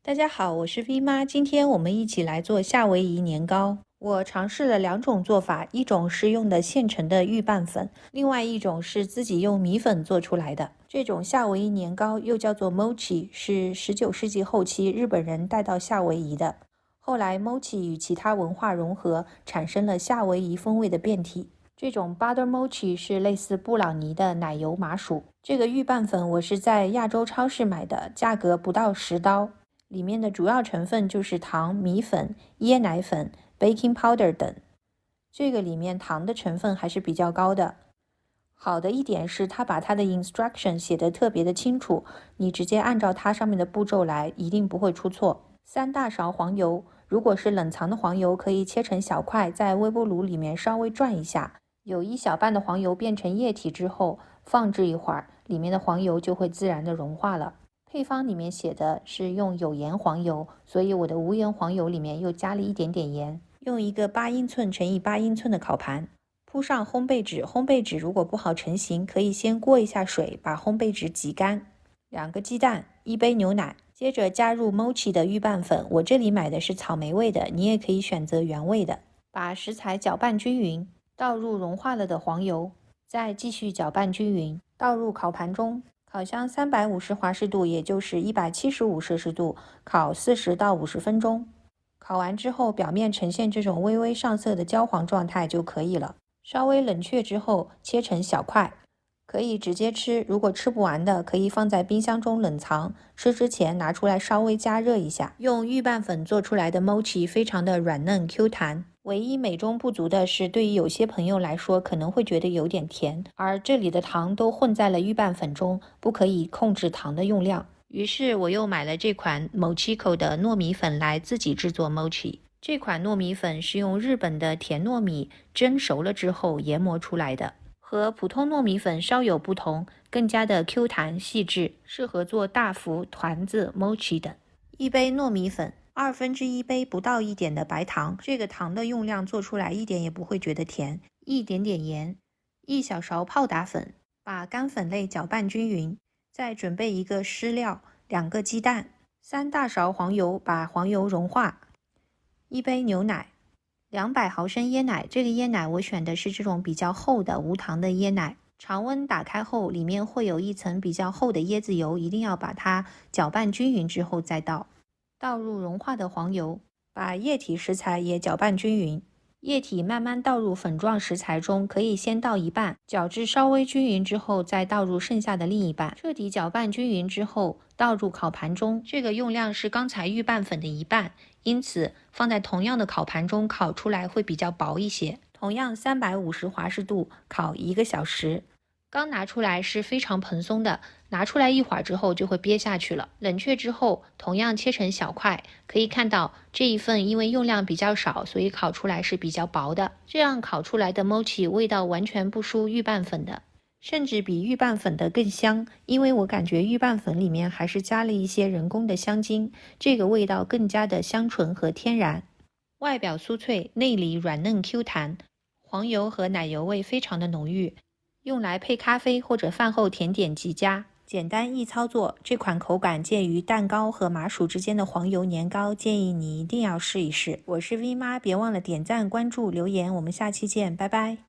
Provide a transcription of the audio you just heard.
大家好，我是 V 妈，今天我们一起来做夏威夷年糕。我尝试了2种做法，一种是用的现成的预拌粉，另外一种是自己用米粉做出来的。这种夏威夷年糕又叫做 mochi， 是19世纪后期日本人带到夏威夷的。后来 mochi 与其他文化融合，产生了夏威夷风味的变体。这种 butter mochi 是类似布朗尼的奶油麻薯。这个预拌粉我是在亚洲超市买的，价格不到10刀。里面的主要成分就是糖、米粉、椰奶粉、baking powder 等。这个里面糖的成分还是比较高的。好的一点是它把它的 instruction 写得特别的清楚，你直接按照它上面的步骤来，一定不会出错。3大勺黄油，如果是冷藏的黄油，可以切成小块，在微波炉里面稍微转一下。有1小半的黄油变成液体之后，放置一会儿，里面的黄油就会自然的融化了。配方里面写的是用有盐黄油，所以我的无盐黄油里面又加了一点点盐。用一个8英寸乘以8英寸的烤盘，铺上烘焙纸。烘焙纸如果不好成型，可以先过一下水，把烘焙纸挤干。2个鸡蛋，1杯牛奶，接着加入 mochi 的预拌粉，我这里买的是草莓味的，你也可以选择原味的。把食材搅拌均匀，倒入融化了的黄油，再继续搅拌均匀，倒入烤盘中。烤箱350华氏度，也就是175摄氏度，烤40到50分钟。烤完之后，表面呈现这种微微上色的焦黄状态就可以了。稍微冷却之后，切成小块，可以直接吃。如果吃不完的，可以放在冰箱中冷藏，吃之前拿出来稍微加热一下。用预拌粉做出来的 mochi 非常的软嫩 Q 弹。唯一美中不足的是，对于有些朋友来说可能会觉得有点甜，而这里的糖都混在了预拌粉中，不可以控制糖的用量。于是我又买了这款 Mochiko 的糯米粉来自己制作 mochi。这款糯米粉是用日本的甜糯米蒸熟了之后研磨出来的，和普通糯米粉稍有不同，更加的 Q 弹细致，适合做大福、团子、mochi 等。1杯糯米粉，1/2杯不到1点的白糖，这个糖的用量做出来一点也不会觉得甜。一点点盐，1小勺泡打粉，把干粉类搅拌均匀。再准备一个湿料，2个鸡蛋，3大勺黄油，把黄油融化。1杯牛奶，200毫升椰奶，这个椰奶我选的是这种比较厚的无糖的椰奶。常温打开后，里面会有一层比较厚的椰子油，一定要把它搅拌均匀之后再倒。倒入融化的黄油，把液体食材也搅拌均匀。液体慢慢倒入粉状食材中，可以先倒一半，搅至稍微均匀之后，再倒入剩下的另一半。彻底搅拌均匀之后，倒入烤盘中。这个用量是刚才预拌粉的1半，因此放在同样的烤盘中烤出来会比较薄一些。同样350华氏度烤1个小时。刚拿出来是非常蓬松的，拿出来一会儿之后就会憋下去了。冷却之后，同样切成小块，可以看到这一份因为用量比较少，所以烤出来是比较薄的。这样烤出来的 mochi 味道完全不输预拌粉的，甚至比预拌粉的更香，因为我感觉预拌粉里面还是加了一些人工的香精，这个味道更加的香醇和天然。外表酥脆，内里软嫩 Q 弹，黄油和奶油味非常的浓郁。用来配咖啡或者饭后甜点极佳，简单易操作。这款口感介于蛋糕和麻薯之间的黄油年糕，建议你一定要试一试。我是 V 妈，别忘了点赞、关注、留言，我们下期见，拜拜。